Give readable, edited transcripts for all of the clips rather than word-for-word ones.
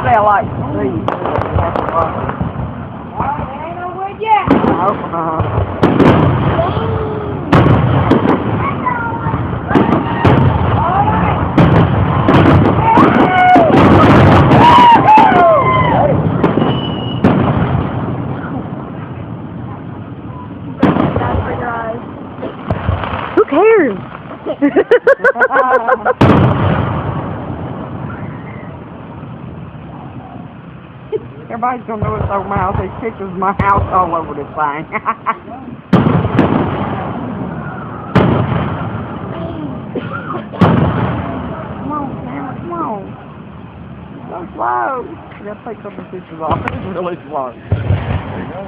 Porterdale like to see. Ain't no wood yet. I hope not. Who cares? Everybody's gonna know it's over my house. These pictures of my house all over this thing. Come on, Sam, come on. So slow. I gotta take some of the pictures off. It's really slow. There you go.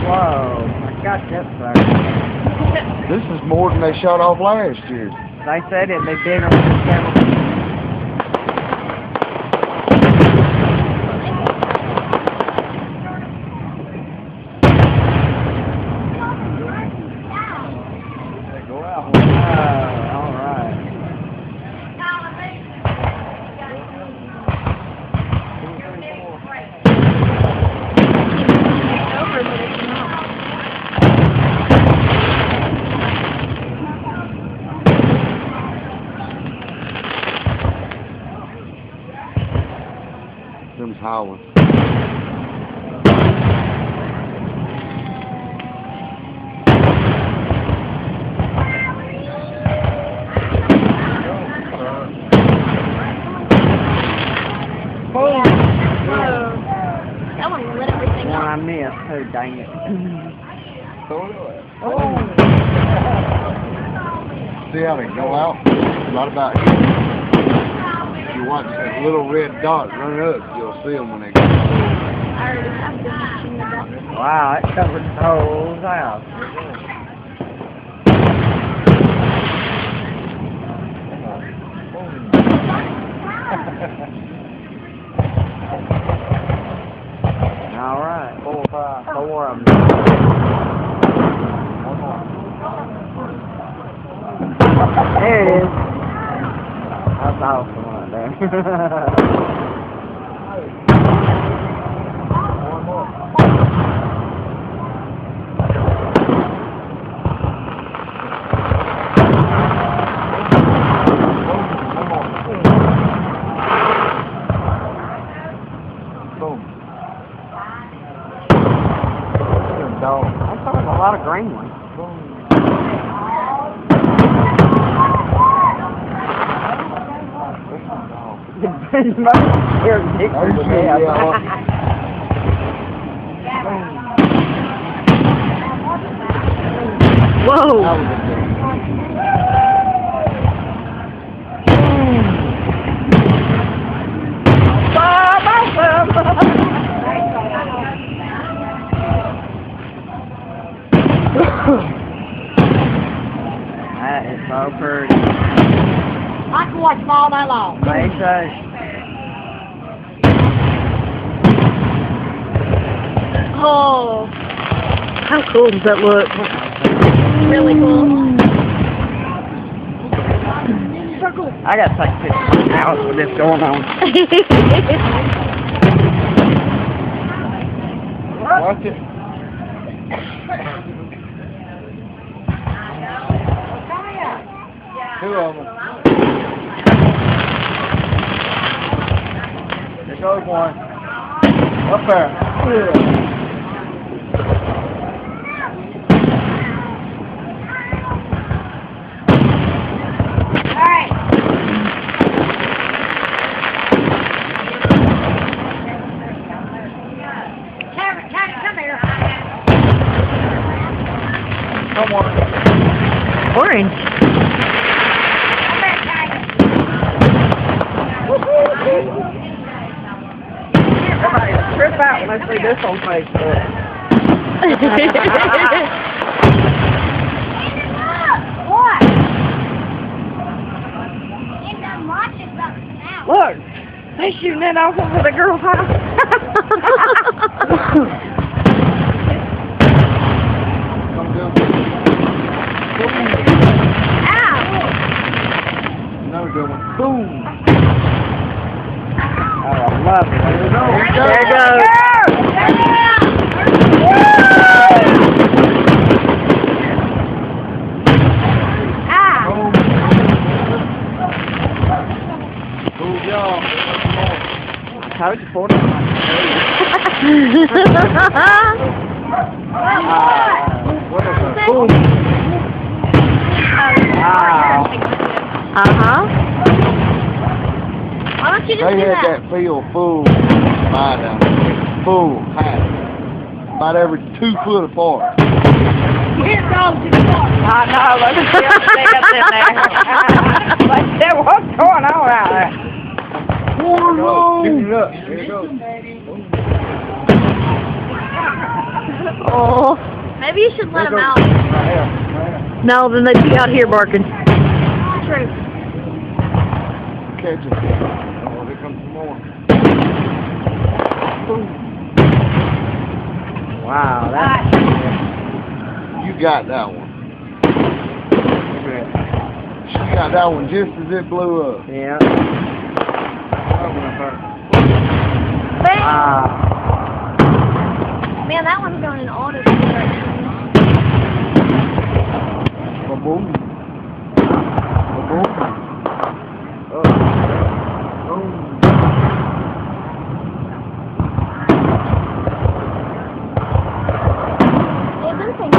Whoa, I got that thing. This is more than they shot off last year. They said it'd be bigger than the camera. Go out. Oh, all right. Them's howling. Boom. That one lit everything One up. I missed. Oh, dang it. Oh. See how they go out? Right about here. If you watch that little red dot run up, you'll see them when they go. I already have been watching the doctor. Wow, it covered the whole house. All right, 4 or 5, 4 of them. One more. There it is. That's awesome right there. One more. Boom. Dog. I saw a lot of green ones. The most scared Nick to death. Whoa. That is so pretty. I can watch them all night long. They say. Oh, How cool does that look? really cool. So cool. I gotta take pictures of the house with this going on. Watch it. Two of them. There goes one. Up there. Alright. Come here. Come on. Orange. Everybody trip out when I see this on Facebook. What? It done watches something now. Look, they shooting that off over the girl's house. Come down. Ow! Another good one. Boom. Oh, I love it. There we go. There it goes. Boom. Good job. Coach, 49. What is that? Boom. Wow. Uh-huh. Why don't you just They do had that? that field full by down there. Full, packed. About every 2 foot apart. Here goes the car. I know, look at them steps in there. Like, what's going on out there? Go. Give it up. Here it goes. Oh. Maybe you should let him out. No, then they'd be out here barking. True. Catch it. Oh, here comes some more. Wow, that's... You got that one. She got that one just as it blew up. Yeah. Bang! Wow. Man, that one's going in auto right now. Ba-boom. Ba-boom. Oh. Boom. Hey, them things.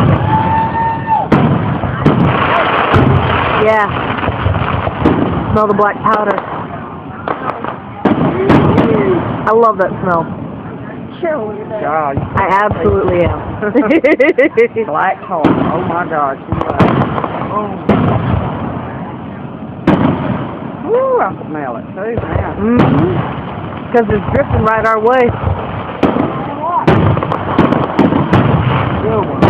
Yeah. Smell the black powder. I love that smell. Sure, we're there. God. I absolutely am. Black tar. Oh my gosh. Oh. Woo, I smell it too, man. Mm-hmm. Because it's drifting right our way. Good one.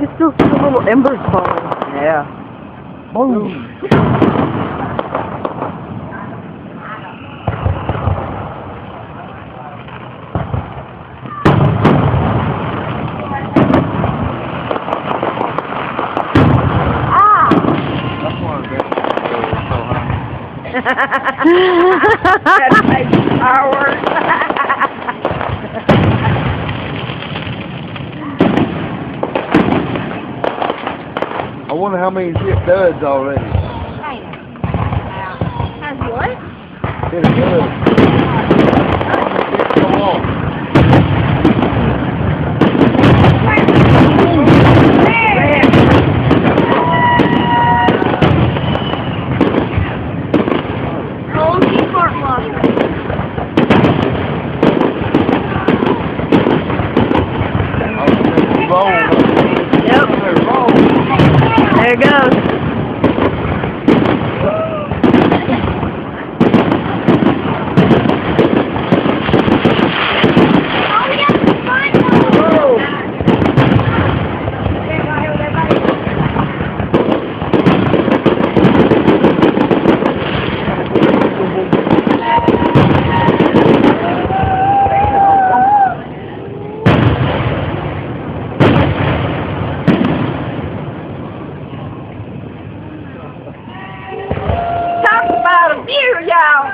You still see the little embers falling. Yeah. Boom. That's one of the best. So high. That takes hours. I wonder how many hit duds already. Has what? Hit a dud. Come on. Hold the fart blocker. Roll. Yep. Roll. There it goes. Oh, yes, fine. Talk about a view, y'all.